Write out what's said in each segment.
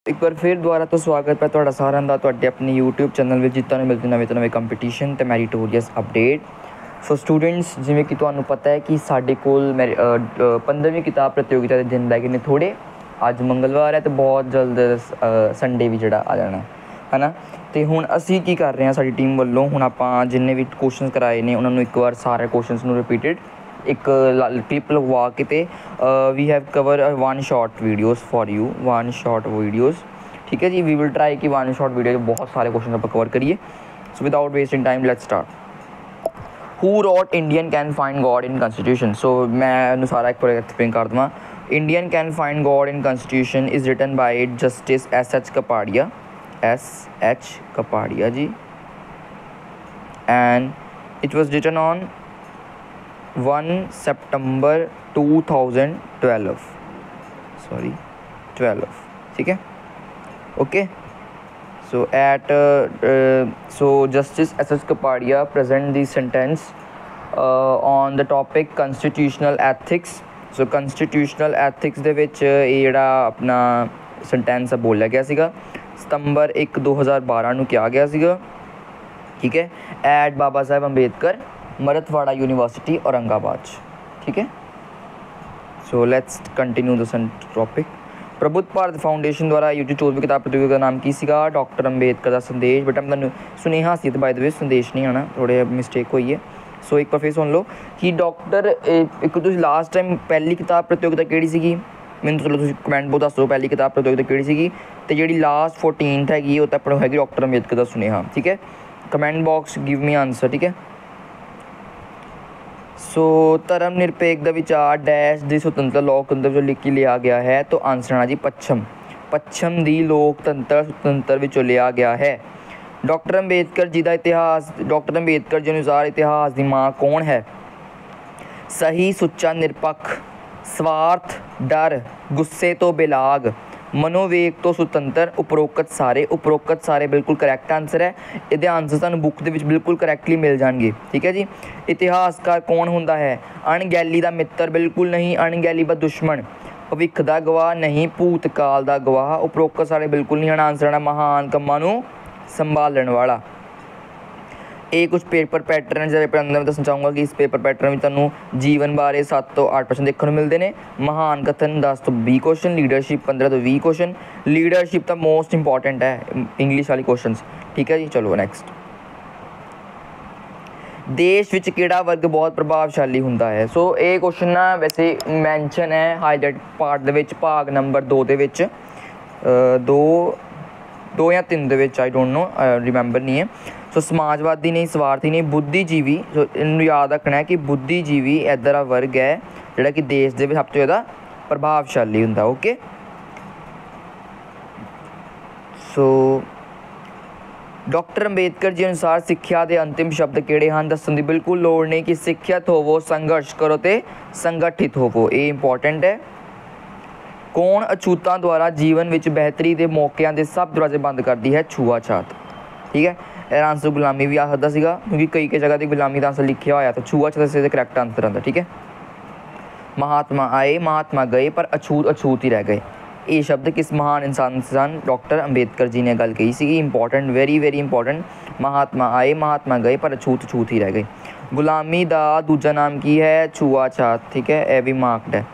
एक बार फिर ਦੁਬਾਰਾ ਤੋਂ ਸਵਾਗਤ ਹੈ ਤੁਹਾਡਾ ਸਾਰਿਆਂ ਦਾ ਤੁਹਾਡੇ ਆਪਣੇ YouTube ਚੈਨਲ ਵਿੱਚ ਜਿੱਤਾਂ ਨੂੰ ਮਿਲਦੇ ਨਵੇਂ ਤੋਂ ਨਵੇਂ ਕੰਪੀਟੀਸ਼ਨ ਤੇ ਮੈਰੀਟੋਰੀਅਸ ਅਪਡੇਟ। ਸੋ ਸਟੂਡੈਂਟਸ, ਜਿਵੇਂ ਕਿ ਤੁਹਾਨੂੰ ਪਤਾ ਹੈ ਕਿ ਸਾਡੇ ਕੋਲ 15ਵੀਂ ਕਿਤਾਬ ਪ੍ਰਤੀਯੋਗਿਤਾ ਦੇ ਦਿਨ ਰਹਿ ਗਏ ਨੇ ਥੋੜ੍ਹੇ। ਅੱਜ ਮੰਗਲਵਾਰ ਹੈ ਤੇ ਬਹੁਤ ਜਲਦ ਸੰਡੇ ਵੀ ਜਿਹੜਾ ਆ ਜਾਣਾ ਹੈ ਨਾ। ਅਤੇ ਹੁਣ ਅਸੀਂ ਕੀ ਕਰ ਰਹੇ ਹਾਂ ਸਾਡੀ ਟੀਮ ਵੱਲੋਂ, ਹੁਣ ਆਪਾਂ ਜਿੰਨੇ ਵੀ ਕੁਐਸਚਨਸ ਕਰਾਏ ਨੇ ਉਹਨਾਂ ਨੂੰ ਇੱਕ ਵਾਰ ਸਾਰੇ ਕੁਐਸਚਨਸ ਨੂੰ ਰਿਪੀਟਡ ਇੱਕ ਕਲਿੱਪ ਲਗਵਾ ਕੇ ਤੇ we have cover one short videos for you, one short videos. ਠੀਕ ਹੈ ਜੀ, ਵੀ ਵਿਲ ਟਰਾਈ ਕਿ ਵਨ ਸ਼ਾਰਟ ਵੀਡੀਓ 'ਚ ਬਹੁਤ ਸਾਰੇ ਕੁਐਸਚਨ ਆਪਾਂ ਕਵਰ ਕਰੀਏ। So without wasting time let's start. Who wrote Indian can find God in constitution. So ਮੈਂ ਇਹਨੂੰ ਸਾਰਾ ਇੱਕ ਵਾਰ ਐਕਸਪਲੇਨ ਕਰ ਦੇਵਾਂ। Indian can find God in constitution is written by justice S.H. Kapadia, S.H. Kapadia ji, and it was written on 1 September 2012, sorry 12, ठीक है, okay। So at so Justice S.H. Kapadia present the sentence on the topic constitutional ethics। So constitutional ethics ਦੇ ਵਿੱਚ ਇਹ ਜਿਹੜਾ ਆਪਣਾ sentence ਬੋਲਿਆ ਗਿਆ ਸੀਗਾ ਸਤੰਬਰ 1 2012 ਨੂੰ ਕਿਹਾ ਗਿਆ ਸੀਗਾ, ਠੀਕ ਹੈ, at Baba Sahib Ambedkar Marathwada university Aurangabad, ठीक है। So let's continue the topic. प्रबुद्ध भारत फाउंडेशन द्वारा आयोजित 14वीं किताब प्रतियोगिता का नाम की सीगा डॉक्टर अंबेदकर का संदेश। बट मैं तुहानूं सुनेहा सी बाय द वे संदेश नहीं आना, थोड़े मिसटेक हुई है। सो एक बार फिर सुन लो कि डॉक्टर एक तुसीं लास्ट टाइम पहली किताब प्रतियोगिता किहड़ी सीगी, मैनूं चलो तुसीं कमेंट बॉक्स दस दो पहली किताब प्रतियोगिता किहड़ी सीगी ते जिहड़ी लास्ट 14th हैगी वो तो अपने हैगी डॉक्टर अंबेदकर का सुनेहा, ठीक है। Comment box give me answer, ठीक है। सो धर्म निरपेख का विचार डैश की सुतंत्र लोकतंत्र जो लिखी लिया गया है, तो आंसर आना जी पच्छम, पच्छम की लोकतंत्र सुतंत्र विचों लिया गया है। डॉक्टर अंबेदकर जी का इतिहास, डॉक्टर अंबेदकर जी अनुसार इतिहास की माँ कौन है? सही, सुच्चा, निरपक्ष, स्वार्थ, डर, गुस्से तो बेलाग, मनोवेग तो सुतंत्र, उपरोक्त सारे बिल्कुल करैक्ट आंसर है। ये आंसर सानूं बुक दे विच बिल्कुल करैक्टली मिल जाएंगे, ठीक है जी। इतिहासकार कौन हुंदा है? अणगैली दा मित्र बिल्कुल नहीं, अणगैली दा दुश्मन, भविख दा गवाह नहीं, भूतकाल दा गवाह, उपरोक्त सारे बिल्कुल नहीं। आंसर है महान कम्मां नूं संभालण वाला। ये कुछ पेपर पैटर्न जो पेपर अंदर मैं दसना चाहूँगा कि इस पेपर पैटर्न में तुहानूं जीवन बारे 7 तो 8 क्वेश्चन देखने को मिलते हैं। महान कथन 10 तो 20 क्वेश्चन, लीडरशिप 15 तो 20 क्वेश्चन। लीडरशिप तो मोस्ट इंपॉर्टेंट है, इंग्लिश वाली क्वेश्चन, ठीक है जी। चलो नेक्स्ट। देश विच किहड़ा वर्ग बहुत प्रभावशाली हुंदा है? सो ये क्वेश्चन ना वैसे मैंशन है हाईलाइट पार्ट दे विच भाग नंबर 2 दे विच, 2 या 3 दे विच, आई डोंट नो, रिमेंबर नहीं है। सो समाजवादी नहीं, स्वार्थी नहीं, बुद्धिजीवी। सो इन्हूं याद रखना है कि बुद्धिजीवी इधर दा वर्ग है जिहड़ा कि देश दे विच सब तो ज़्यादा प्रभावशाली हुंदा, ओके। सो डॉक्टर अंबेदकर जी अनुसार सिक्ख्या के अंतिम शब्द किहड़े हैं? दस्सण दी बिल्कुल लोड़ नहीं कि सिक्ख्यत होवो, संघर्ष करो तो संगठित होवो, ये इंपॉर्टेंट है। कौन अछूतां द्वारा जीवन विच बेहतरी के मौकों के सब दरवाजे बंद करती है? छूआछात, ठीक है। यह आंसर गुलामी भी आ सकता सीगा क्योंकि कई जगह पर गुलामी का आंसर लिखा होया, तो छूआछात से करैक्ट आंसर आता, ठीक है। महात्मा आए, महात्मा गए, पर अछूत अछूत ही रह गए। ये शब्द किस महान इंसान सन? डॉक्टर अंबेदकर जी ने गल कही सी, इंपॉर्टेंट, वेरी वेरी इंपॉर्टेंट। महात्मा आए, महात्मा गए, पर अछूत अछूत ही रह गए। गुलामी का दूजा नाम की है? छूआछात, ठीक है, यह भी मार्क्ड है।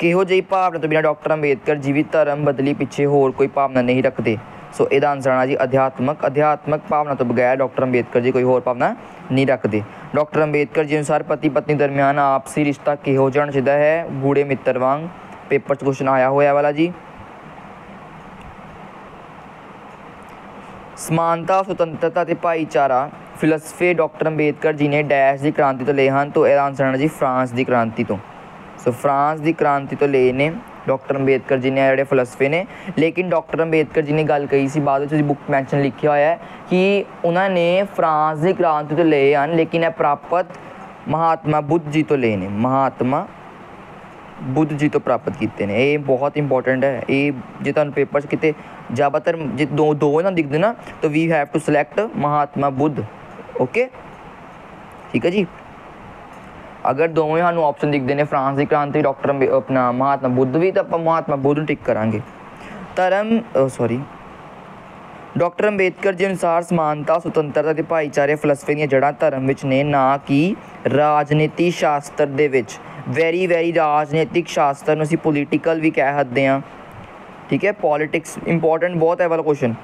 किहो जी भावना तो बिना डॉक्टर अंबेदकर जी भी धर्म बदली पिछे होर कोई भावना नहीं रखते? सो यदा आंसर आना जी अध्यात्मक, अध्यात्मक भावना तो बगैर डॉक्टर अंबेदकर जी कोई होर भावना नहीं रखते। डॉक्टर अंबेदकर जी अनुसार पति पत्नी दरमियान आपसी रिश्ता किहो जिहा होना चाहिए है? गूढ़े मित्र वांग। पेपर च क्वेश्चन आया होया वाला जी। समानता, सुतंत्रता ते भाईचारा फिलसफे डॉक्टर अंबेदकर जी ने डैश की क्रांति तो ले हैं, तो यह आंसर आना जी फ्रांस की क्रांति तो। सो फ्रांस की क्रांति तो ले ने डॉक्टर अंबेदकर जी ने जोड़े फलसफे ने। लेकिन डॉक्टर अंबेदकर जी ने गल कही सी, बाद में बुक मैंशन लिखा होया है कि उन्होंने फ्रांस की क्रांति तो ले हैं लेकिन यह प्राप्त महात्मा बुद्ध जी तो ले ने, महात्मा बुद्ध जी तो प्राप्त किए हैं। ये बहुत इंपॉर्टेंट है। ये जो तुम पेपर कितने ज़्यादातर जो दो ना दिखते ना, तो we have to select Mahatma Buddha, okay, ठीक है जी। अगर दोवें सानूं ऑप्शन दिखते हैं फ्रांस की क्रांति डॉक्टर अपना महात्मा बुद्ध भी, तो आप महात्मा बुद्ध टिक करांगे। डॉक्टर अंबेडकर जी अनुसार समानता सुतंत्रता ते भाईचारे फलसफे ਦੀਆਂ जड़ां धर्म विच ने ना कि राजनीति शास्त्र दे विच। वैरी राजनीतिक शास्त्र नूं असीं पोलीटिकल भी कह सकते हैं, ठीक है। पॉलिटिक्स इंपॉर्टेंट बहुत है वाला क्वेश्चन।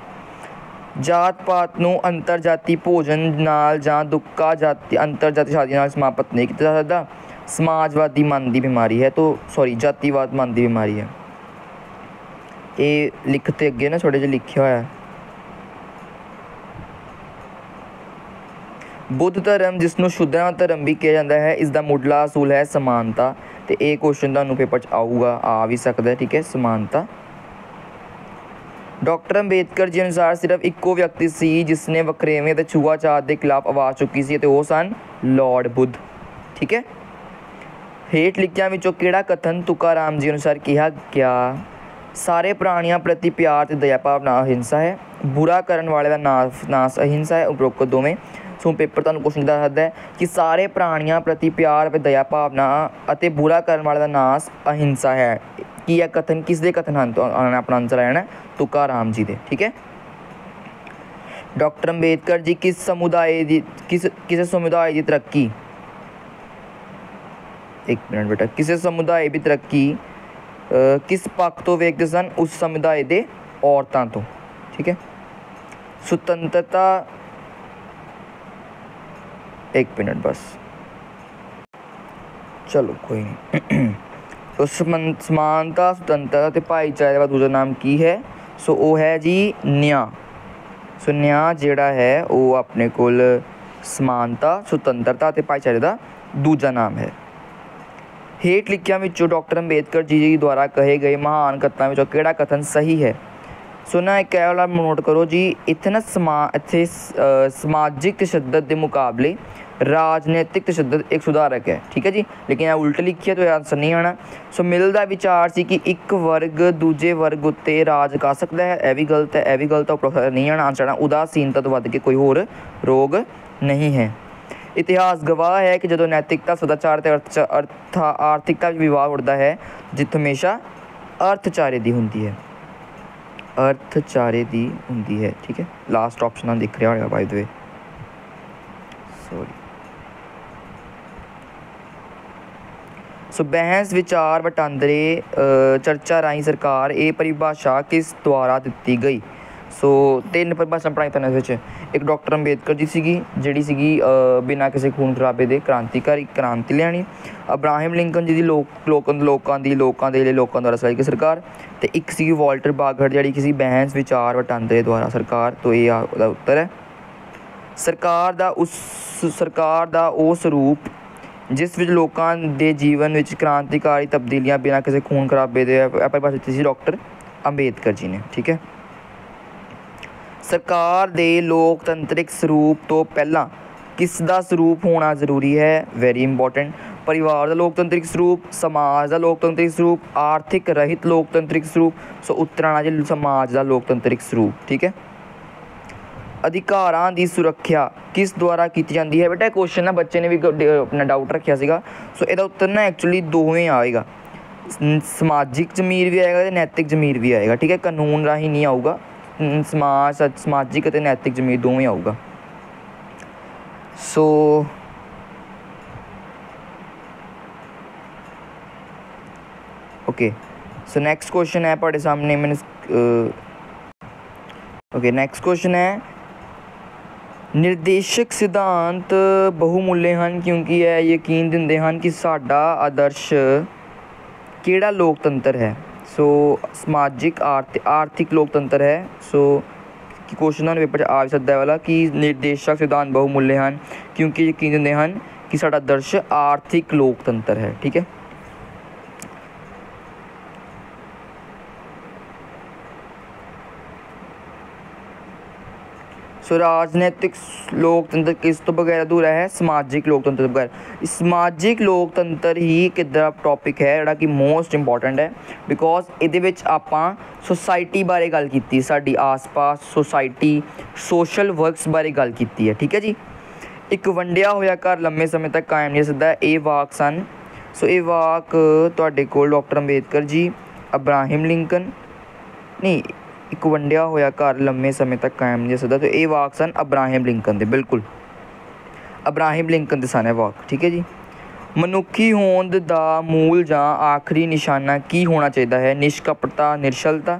जात पात नूं अंतरजाती भोजन नाल जां दुक्का जाति अंतरजाती शादी नाल समाप्त नहीं किया जा सकदा। समाजवादी मन की बीमारी है, तो सॉरी जातिवाद मन की बीमारी है। ये लिखते अगे ना थोड़े जिहा लिखिया होया है। बुद्ध धर्म जिसनों शुद्धना धर्म भी कहा जाता है, इसका मुढ़ला असूल है समानता। तो ये क्वेश्चन तुहानूं पेपर च आऊगा, आ भी सकता है, ठीक है। समानता। डॉक्टर अंबेडकर जी अनुसार सिर्फ इक्को व्यक्ति सी जिसने वखरेवें ते छूआछात के खिलाफ आवाज़ चुकी सी, ते वो सन लॉर्ड बुद्ध, ठीक है। हेठ लिखियां विचों किहड़ा कथन तुकाराम जी अनुसार कहा गया? सारे प्राणियों प्रति प्यार ते दया भावना अहिंसा है, बुरा करने वाले का नाश अहिंसा है। उपरोक्त दोवें। सो पेपर तुहानूं क्वेश्चन दस सकदा है कि सारे प्राणियों प्रति प्यार ते दया भावना अते बुरा करने वाले का नाश अहिंसा है। कि यह कथन किस दे कथन हैं? तो अपना आंसर आना तुकाराम जी दे, ठीक है। डॉक्टर अंबेडकर जी किस समुदाय की तरक्की, एक मिनट बेटा, किसी समुदाय की तरक्की किस पक्ष तो वेखते सन? उस समुदाय के औरतों तो, ठीक है। सुतंत्रता, एक मिनट बस, चलो कोई नहीं। तो समानता सुतंत्रता ते भाईचारे का दूसरा नाम की है? सो वो है जी न्याय। सो न्याय जिहड़ा है वो अपने कोल समानता सुतंत्रता ते भाईचारे का दूजा नाम है। हेठ लिखियां विचों डॉक्टर अंबेडकर जी द्वारा कहे गए महान कथनां विचों किहड़ा कथन सही है? सो ना एक वाला नोट करो जी, इत्थे ना इत्थे समाजिक तशद्दद के मुकाबले राजनीतिक तशद्दद एक सुधारक है, ठीक है जी। लेकिन यह उल्ट लिखी है तो यह आंसर नहीं आना। सो मिल का विचार सी कि एक वर्ग दूजे वर्ग उत्ते राज कर सकता है, यह भी गलत है, यह भी गलत है। उपरोक्त नहीं आना, आंसर आना उदासीनता तो वध के कोई होर रोग नहीं है। इतिहास गवाह है कि जो नैतिकता सदाचार ते आर्थिकता विवाद उठता है, जित हमेशा अर्थचारे की होंगी है, अर्थचारे की होंगी है, ठीक है। लास्ट ऑप्शन हम दिख रहा होगा बाय द वे, सॉरी। सो बहस विचार वटांदरे चर्चा राही सरकार ये परिभाषा किस द्वारा दी गई? सो 3 परिभाषा पढ़ाई था इस। एक डॉक्टर अंबेडकर जी सीगी जी बिना किसी खून खराबे के क्रांतिकारी क्रांति लियानी। अब्राहिम लिंकन जी की लोगों द्वारा चलाई गई सरकार। तो एक सी वाल्टर बागहट जी किसी बहस विचार वटांदरे द्वारा सरकार। तो ये उत्तर है। सरकार दा वो स्वरूप जिस विच लोकां दे जीवन विच क्रांतिकारी तब्दीलियां बिना किसी खून खराबे दे परिभाषा दी डॉक्टर अंबेडकर जी ने, ठीक है। सरकार दे लोकतंत्रिक स्वरूप तो पहला किसका स्वरूप होना जरूरी है? Very important. परिवार का लोकतंत्रिक स्वरूप, समाज का लोकतंत्रिक स्वरूप, आर्थिक रहित लोकतंत्रिक स्वरूप। सो उत्तर आना जी समाज का लोकतंत्रिक स्वरूप, ठीक है। अधिकारां की सुरक्षा किस द्वारा की जाती है? बेटा क्वेश्चन ना बच्चे ने भी अपना डाउट रखा सीगा। सो इसका उत्तर ना एक्चुअली दोवें आएगा, समाजिक जमीर भी आएगा तो नैतिक जमीर भी आएगा, ठीक है। कानून राही नहीं आऊगा, समाजिक और नैतिक जमीर दोवें आऊगा। So okay, so next question है पढ़े सामने मैंने। ओके, नेक्स्ट क्वेश्चन है निर्देशक सिद्धांत बहुमूल्य हैं क्योंकि यह यकीन दिंदे हैं कि साडा आदर्श केड़ा लोकतंत्र है? सो समाजिक आर्थिक लोकतंत्र है। सो क्वेश्चन पेपर आ भी सकता है वाला कि निर्देशक सिद्धांत बहुमूल्य हैं क्योंकि यकीन दिंदे हैं कि साडा आदर्श आर्थिक लोकतंत्र है, ठीक है। सो राजनीतिक लोकतंत्र किस तो बगैर अधूरा है? समाजिक लोकतंत्र बगैर। समाजिक लोकतंत्र ही किधर टॉपिक है जोड़ा कि मोस्ट इंपॉर्टेंट है, बिकॉज ये आप सोसाइटी बारे गल की, साड़ी आस पास सोसाइटी सोशल वर्कस बारे गल की है, ठीक है जी। एक वंडिया होया घर लंबे समय तक कायम नहीं सकता, ये वाक सन। सो ये वाक तुहाडे कोल डॉक्टर अंबेडकर जी, अब्राहिम लिंकन, नहीं, एक वंडिया होया घर लंबे समय तक कायम नहीं सकता। तो ये वाक सन अब्राहम लिंकन दे, बिल्कुल अब्राहम लिंकन दे सन वाक। ठीक है जी। मनुखी होंद दा मूल जां आखिरी निशाना की होना चाहिए है? निष्कपटता, निरछलता,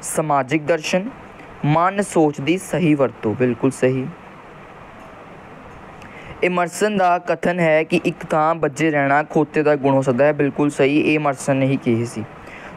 समाजिक दर्शन, मन सोच दी सही वरतों। बिल्कुल सही। एमरसन का कथन है कि एक थां बजे रहना खोते का गुण हो सकता है। बिल्कुल सही, एमरसन ने ही कही सी।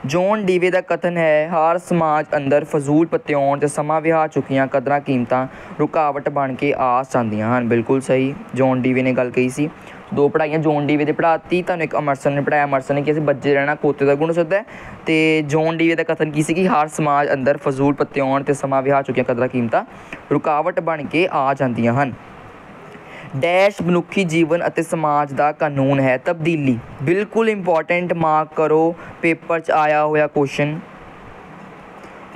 जॉन डीवे का कथन है हर समाज अंदर फजूल पत्तियाउण ते समा विहा चुकियां कदरां कीमतां रुकावट बन के आ जांदियां हन। बिल्कुल सही, जॉन डीवे ने गल कही सी। दो पढ़ाइयां जॉन डीवे ने पढ़ाती, तुहानूं एक एमरसन ने पढ़ाया। एमरसन ने किहा बजे रहना खोते का गुण हो सकता है, तो जॉन डीवे का कथन की सी कि हर समाज अंदर फजूल पत्तियाउण ते समा विहा चुकियां कदरां कीमतां रुकावट बन के आ जांदियां हन। डैश मनुखी जीवन ਅਤੇ समाज का कानून है? तब्दीली। बिल्कुल इंपॉर्टेंट, मार्क करो, पेपर 'ਚ आया होया क्वेश्चन।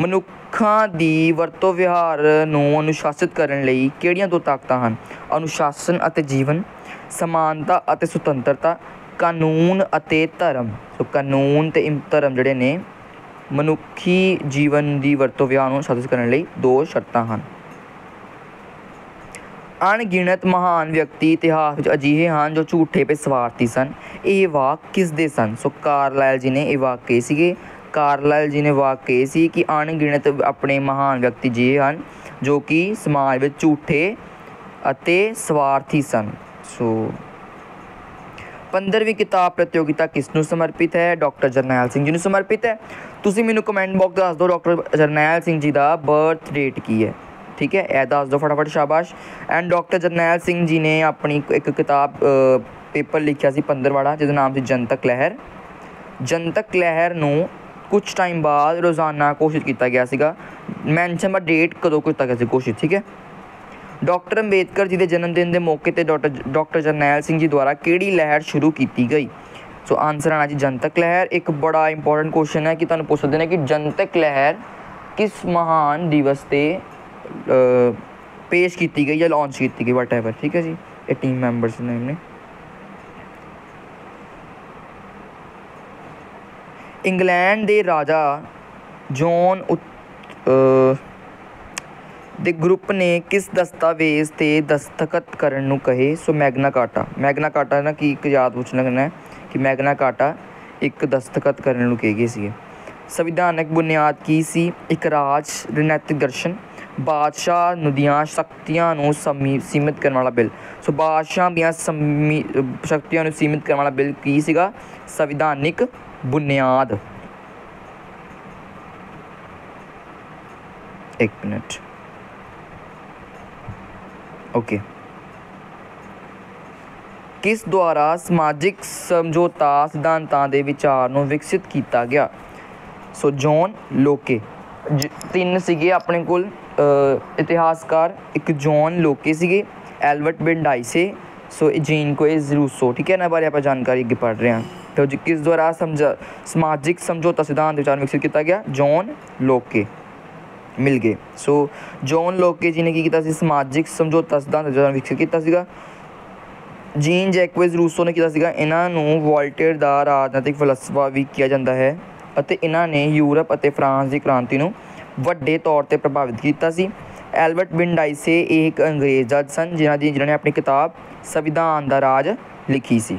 ਮਨੁੱਖਾਂ ਦੀ ਵਰਤੋਂ ਵਿਹਾਰ ਨੂੰ ਅਨੁਸ਼ਾਸਿਤ ਕਰਨ ਲਈ ਕਿਹੜੀਆਂ ਦੋ ਤਾਕਤਾਂ ਹਨ? ਅਨੁਸ਼ਾਸਨ ਅਤੇ ਜੀਵਨ, ਸਮਾਨਤਾ ਅਤੇ ਸੁਤੰਤਰਤਾ, ਕਾਨੂੰਨ ਅਤੇ ਧਰਮ। ਸੋ ਕਾਨੂੰਨ ਅਤੇ ਧਰਮ ਜਿਹੜੇ ਨੇ ਮਨੁੱਖੀ ਜੀਵਨ ਦੀ ਵਰਤੋਂ ਵਿਹਾਰ ਨੂੰ ਅਨੁਸ਼ਾਸਿਤ ਕਰਨ ਲਈ ਦੋ ਸ਼ਰਤਾਂ ਹਨ। ਅਣਗਿਣਤ ਮਹਾਨ ਵਿਅਕਤੀ ਇਤਿਹਾਸ ਵਿੱਚ ਅਜਿਹੇ ਹਨ ਜੋ ਝੂਠੇ ਤੇ ਸਵਾਰਥੀ ਸਨ। ਇਹ ਵਾਕ ਕਿਸ ਦੇ ਸਨ? ਸੋ ਕਾਰਲਾਈਲ ਜੀ ਨੇ ਇਹ ਵਾਕ ਕਹੇ ਸੀਗੇ। ਕਾਰਲਾਈਲ ਜੀ ਨੇ ਵਾਕ ਕਹੇ ਸੀ ਕਿ ਅਣਗਿਣਤ ਆਪਣੇ ਮਹਾਨ ਵਿਅਕਤੀ ਅਜਿਹੇ ਹਨ ਜੋ ਕਿ ਸਮਾਜ ਵਿੱਚ ਝੂਠੇ ਅਤੇ ਸਵਾਰਥੀ ਸਨ। ਸੋ 15ਵੀਂ ਕਿਤਾਬ ਪ੍ਰਤੀਯੋਗਿਤਾ ਕਿਸ ਨੂੰ ਸਮਰਪਿਤ ਹੈ? ਡਾਕਟਰ ਜਰਨੈਲ ਸਿੰਘ ਜੀ ਨੂੰ ਸਮਰਪਿਤ ਹੈ। ਤੁਸੀਂ ਮੈਨੂੰ ਕਮੈਂਟ ਬਾਕਸ ਦੱਸ ਦਿਓ ਡਾਕਟਰ ਜਰਨੈਲ ਸਿੰਘ ਜੀ ਦਾ ਬਰਥ ਡੇਟ ਕੀ ਹੈ। ठीक है, यह दस दो फटाफट, शाबाश। एंड डॉक्टर जरनैल सिंह जी ने अपनी एक किताब पेपर लिखा सी 15वाड़ा जिसका नाम से जनतक लहर। जनतक लहर नूं कुछ टाइम बाद रोज़ाना घोषित किया गया सीगा। मैंशन पर डेट कदों किया गया सी घोषित, ठीक है। डॉक्टर अंबेडकर जी के जन्मदिन के मौके पर डॉक्टर जरनैल सिंह जी द्वारा किहड़ी लहर शुरू की गई? सो आंसर आना जी जनतक लहर। एक बड़ा इंपॉर्टेंट क्वेश्चन है कि तुहानूं पुछ सकते हैं कि जनतक लहर किस महान दिवस से पेश की गई या लॉन्च की गई, वट एवर, ठीक है जी। ये टीम मैंबर्स ने हमने इंग्लैंड के राजा जॉन दे ग्रुप ने किस दस्तावेज ते दस्तखत करन नूं कहे? सो मैगना कार्टा। मैगना कार्टा ना की एक याद पूछना करना है कि मैगना कार्टा एक दस्तखत करन नूं कहे गए सी। संविधानक बुनियाद की सी? एक राज राजनीतिक दर्शन, बादशाह नदियाँ शक्तियाँ सीमित करने वाला बिल। सो बादशाह दियाँ शक्तियाँ सीमित करने वाला बिल की सीगा? संविधानिक बुनियाद। एक मिनट, ओके। किस द्वारा समाजिक समझौता सिद्धांतां दे विचार नूं विकसित किया गया? सो जॉन लोके। तीन सीगे अपने कोल इतिहासकार, एक जॉन लोके सीगे, एल्बर्ट बिंडाइसे, सो जीन कोएज रूसो, ठीक है। इन्हां बारे आप जानकारी अगे पढ़ रहे हैं। तो जी किस द्वारा समाजिक समझौता सिद्धांत विचार विकसित किया गया? जॉन लोके मिल गए। सो जॉन लोके जी ने की किया? समाजिक समझौता सिद्धांत विचार विकसित किया। जीन जैकवेज रूसो ने किया? इन्हां नूं वोल्टेयर दा राजनीतिक फलसफा भी किया जाता है ਅਤੇ ਇਹਨਾਂ ਨੇ यूरोप ਅਤੇ फ्रांस की क्रांति ਨੂੰ ਵੱਡੇ तौर पर प्रभावित किया सी। एल्बर्ट बिंडाइसे एक अंग्रेज़ जज सन जिन्होंने अपनी किताब संविधान का राज लिखी सी।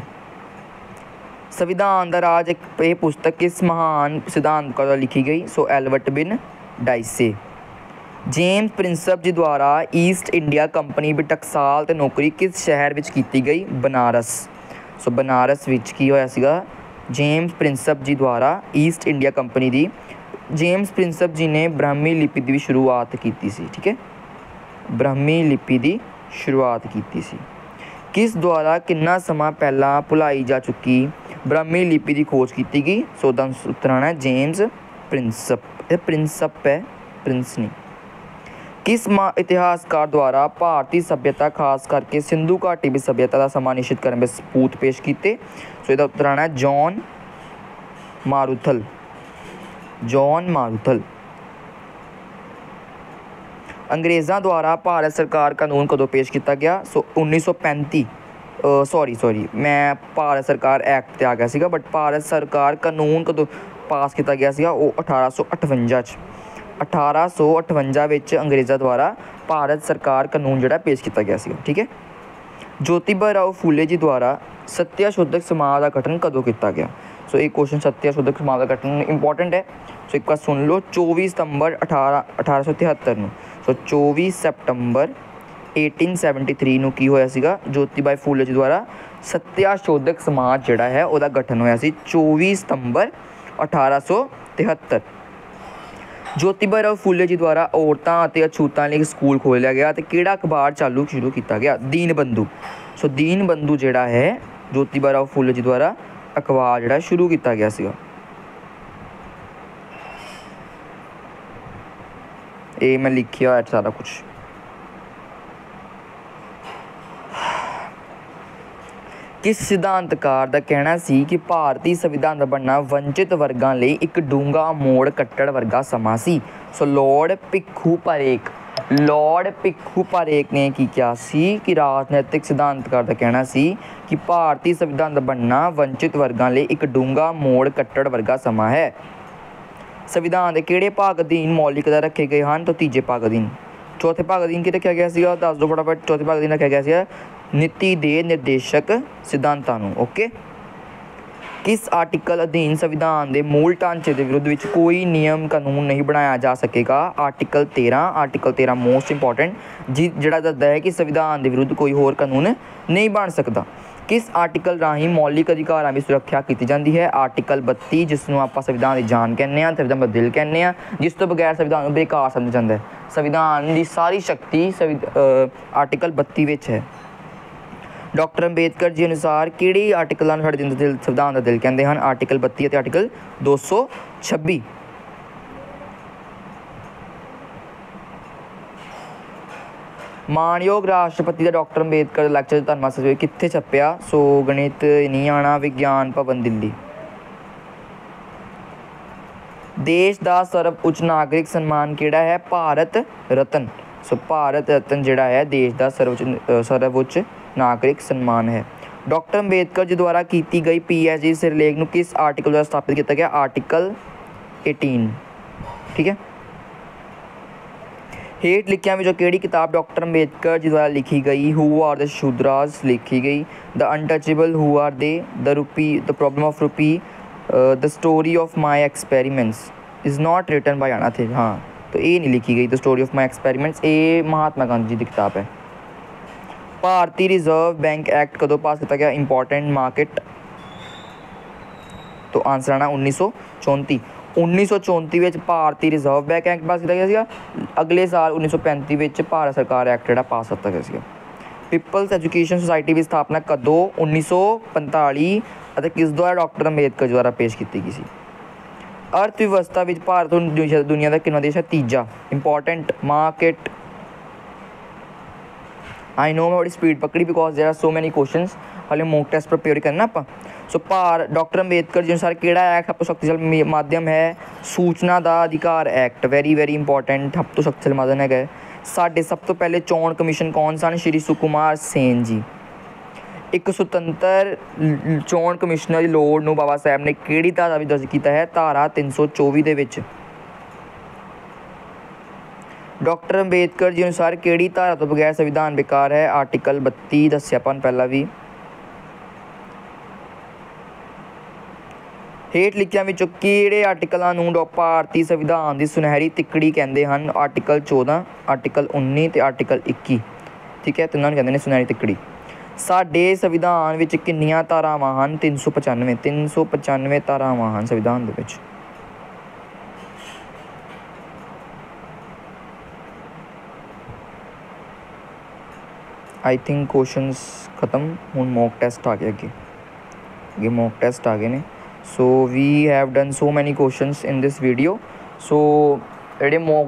संविधान का राज एक पुस्तक किस महान सिद्धांत द्वारा लिखी गई? सो एल्बर्ट बिंडाइसे। जेम्स प्रिंसप जी द्वारा ईस्ट इंडिया कंपनी भी टकसाल ते नौकरी किस शहर में की गई? बनारस। सो बनारस विच की होया सीगा? जेम्स प्रिंसप जी द्वारा ईस्ट इंडिया कंपनी की। जेम्स प्रिंसप जी ने ब्राह्मी लिपि की भी शुरुआत की सी, ठीक है। ब्राह्मी लिपि की शुरुआत की सी। किस द्वारा कितना समा पहला भुलाई जा चुकी ब्राह्मी लिपि की खोज की गई? सो दा उत्तर आना है जेम्स प्रिंसप। प्रिंसप है, प्रिंस नहीं। किस इतिहासकार द्वारा भारतीय सभ्यता खास करके सिंधु घाटी की सभ्यता का समा निश्चित करने में सबूत पेश किए? सो इसका उत्तर आना है जॉन मारुथल। जॉन मारुथल। अंग्रेज़ों द्वारा भारत सरकार कानून कदों पेश किया गया? सो 1935। सॉरी मैं भारत सरकार एक्ट आ गया सीगा, बट भारत सरकार कानून कदों पास किया गया सीगा? वो 1858 1858 ਵਿੱਚ ਅੰਗਰੇਜ਼ਾਂ ਦੁਆਰਾ ਭਾਰਤ ਸਰਕਾਰ ਕਾਨੂੰਨ ਜਿਹੜਾ ਪੇਸ਼ ਕੀਤਾ ਗਿਆ ਸੀ। ਠੀਕ ਹੈ। ज्योतिबा राव फूले जी द्वारा सत्याशोधक समाज का गठन कदों किया गया। सो एक क्वेश्चन सत्याशोधक समाज का गठन इंपॉर्टेंट है। सो एक बार सुन लो 24 सितंबर 1873 ਨੂੰ। सो 24 सितंबर 1873 ਨੂੰ ਕੀ ਹੋਇਆ ਸੀਗਾ, ज्योतिबा फूले जी द्वारा सत्याशोधक समाज ਜਿਹੜਾ ਹੈ ਉਹਦਾ ਗਠਨ ਹੋਇਆ ਸੀ 24 सितंबर 1873। ज्योतिबा राव फूले जी द्वारा औरतों और अछूतों लिए स्कूल खोलिया गया तो किहड़ा अखबार शुरू किया गया, दीन बंधु। सो दीन बंधु जिहड़ा है ज्योतिबा राव फूले जी द्वारा अखबार जिहड़ा शुरू किया गया सीगा। ये मैं लिखिया है सारा कुछ। किस सिद्धांतकार का कहना सी कि भारतीय संविधान का बनना वंचित वर्गों लिए एक डूंगा मोड़ कट्टड़ वर्गा समा सी। सो लॉर्ड भिक्खू पारेख ने की क्या सी कि राजनैतिक सिद्धांतकार का कहना सी कि भारतीय संविधान का बनना वंचित वर्गों लिए एक डूंगा मोड़ कट्टड़ वर्गा समा है। संविधान के किहड़े भाग अधीन मौलिकता रखे गए हैं, तो तीजे भाग अधीन। चौथे भाग अधीन की रखा गया सीगा, दस दो फटाफट। चौथे भाग अधीन रखा गया सीगा नीति दे निर्देशक सिद्धांतां नूं। ओके। किस आर्टिकल अधीन संविधान के मूल ढांचे के विरुद्ध विच कोई नियम कानून नहीं बनाया जा सकेगा, आर्टिकल 13। आर्टिकल 13 मोस्ट इंपॉर्टेंट जिहड़ा दसदा है कि संविधान के विरुद्ध कोई होर कानून नहीं बन सकता। किस आर्टिकल राही मौलिक अधिकारां की सुरक्षा की जाती है, आर्टिकल 32 जिसनूं आपां संविधान की जान कहने आ, संविधान का दिल कहने आ, जिस तो बगैर संविधान बेकार समझा जाता है। संविधान की सारी शक्ति आर्टिकल 32 विच है। डॉक्टर अंबेडकर जी अनुसार किहड़ी आर्टिकल साडे दिल संविधान का दिल कहते हैं, आर्टिकल 32 और आर्टिकल 226। मानयोग राष्ट्रपति का डॉक्टर अंबेडकर लैक्चर धन्यवाद कित्थे छपया, सो गणित नहीं आना, विज्ञान भवन दिल्ली। देश का सर्वउच्च नागरिक सम्मान किहड़ा है, भारत रत्न। सो भारत रत्न जिहड़ा है देश का सर्वउच्च नागरिक सम्मान है। डॉक्टर अंबेडकर जी द्वारा की गई PhD सिरलेख नूं किस आर्टिकल द्वारा स्थापित किया गया, आर्टिकल 18। ठीक है। हेठ लिखिया में किहड़ी किताब डॉक्टर अंबेडकर जी द्वारा लिखी गई, हु आर द शूद्रास लिखी गई, the untouchable who are they, the problem of rupee, the story of my experiments is not written by आना थे। हाँ, तो ये नहीं लिखी गई the story of my experiments, ये महात्मा गांधी जी की किताब है। भारतीय रिजर्व बैंक एक्ट कदों पास किया गया, इंपॉर्टेंट मार्केट, तो आंसर आना 1934। 1934 में भारतीय रिजर्व बैंक एक्ट पास किया गया। अगले साल 1935 में भारत सरकार एक्ट जो पास किया गया। पीपल्स एजुकेशन सोसाइटी की स्थापना कदों, 1945 और किस द्वारा डॉक्टर अंबेडकर द्वारा पेश की गई सी। अर्थव्यवस्था में भारत दुनिया का कितना देश है, तीजा, इंपॉर्टेंट मार्केट। आई नो मैं बड़ी स्पीड पकड़ी because there are so many questions, हाले मॉक टेस्ट प्रिपेयर करना आप। सो डॉक्टर अंबेडकर जी अनुसार किहड़ा एक्ट सब तो शक्तिशाली माध्यम है, सूचना का अधिकार एक्ट, वेरी वेरी इंपॉर्टेंट, सब तो शक्तिशाली माध्यम है। साडे सब तो पहले चोण कमीशन कौन सन, श्री सुकुमार सेन जी। एक सुतंत्र चोण कमिश्नर की लोड़ नूं बाबा साहब ने किहड़ी धारा विच दर्ज किया है, धारा 324 दे विच। डॉक्टर अंबेडकर जी अनुसार किहड़ी धारा तो बगैर संविधान बेकार है, आर्टिकल 32 दस्सिया अपन पहला भी। हेठ लिखिया विचों किहड़े आर्टिकलों नूं भारतीय संविधान की सुनहरी तिकड़ी कहते हैं, आर्टिकल 14, आर्टिकल 19 ते आर्टिकल 21। ठीक है, तिन्हां नूं कहंदे ने सुनहरी तिकड़ी। साडे संविधान विच किन्नियां धारावां हन, 395 धारावां हन संविधान दे विच। आई थिंक क्वेश्चंस खत्म, हुण मॉक टेस्ट आ गया अगे मॉक टेस्ट आ गए ने। So we have done so many questions in this video. So ਜਿਹੜੇ ਮੌਕ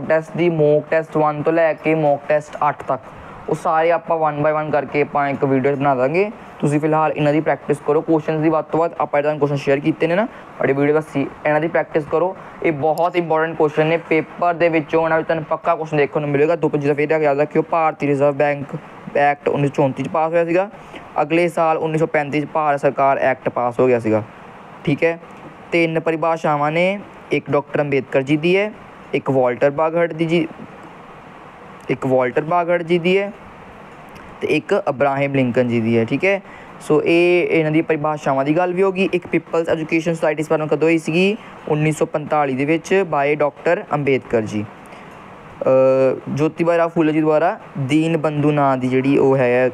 ਟੈਸਟ 1 ਤੋਂ ਲੈ ਕੇ ਮੌਕ ਟੈਸਟ 8 ਤੱਕ ਉਹ ਸਾਰੇ ਆਪਾਂ 1 ਬਾय 1 ਕਰਕੇ ਆਪਾਂ ਇੱਕ ਵੀਡੀਓ ਬਣਾ ਦਾਂਗੇ। ਤੁਸੀਂ ਫਿਲਹਾਲ ਇਹਨਾਂ ਦੀ ਪ੍ਰੈਕਟਿਸ ਕਰੋ, ਕੁਐਸਚਨਸ ਦੀ ਵੱਧ ਤੋਂ ਵੱਧ ਆਪਾਂ ਤੁਹਾਨੂੰ ਕੁਐਸਚਨ ਸ਼ੇਅਰ ਕੀਤੇ ਨੇ ਨਾ ਤੁਹਾਡੀ ਵੀਡੀਓ ਬਸ ਇਹਨਾਂ ਦੀ ਪ੍ਰੈਕਟਿਸ ਕਰੋ। ਇਹ ਬਹੁਤ ਇੰਪੋਰਟੈਂਟ ਕੁਐਸਚਨ ਨੇ ਪੇਪਰ ਦੇ ਵਿੱਚੋਂ, ਇਹਨਾਂ ਵਿੱਚ ਤੁਹਾਨੂੰ ਪੱਕਾ ਕੁਐਸਚਨ ਦੇਖਣ ਨੂੰ ਮਿਲੇਗਾ। ਦੋ ਜਿਹਦਾ ਫਿਰ ਯਾਦ ਰੱਖਿਓ, ਭਾਰਤੀ ਰਿਜ਼ਰਵ ਬੈਂਕ ਐਕਟ 1934 ਚ ਪਾਸ ਹੋਇਆ ਸੀਗਾ। ਅਗਲੇ ਸਾਲ 1935 ਚ ਭਾਰਤ ਸਰਕਾਰ ਐਕਟ ਪਾਸ ਹੋ ਗਿਆ ਸੀਗਾ। ठीक है, 3 परिभाषावां ने, एक डॉक्टर अंबेडकर जी दी है, एक वाल्टर बागहट दी जी, एक वाल्टर बागहट जी दी है तो एक अब्राहम लिंकन जी दी है। ठीक है, सो ये इन्हां दी परिभाषावां दी गल भी होगी। एक पीपल्स एजुकेशन सोसाइटी स्थापना कदों होई सीगी 1945 दे विच बाय डॉक्टर अंबेडकर जी। ज्योतिबा राव फुले जी द्वारा दीन बंधु नां दी जिहड़ी ओह है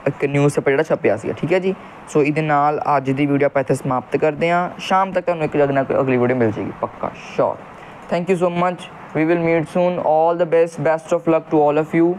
एक न्यूज़ पेपर जिहड़ा छपिया सीगा। ठीक है जी, सो इहदे नाल अज्ज दी वीडियो आपां इत्थे समाप्त करदे हां। शाम तक तुहानूं एक ना कोई अगली वीडियो मिल जाएगी पक्का sure. Thank you so much, we will meet soon. All the best of luck to all of you.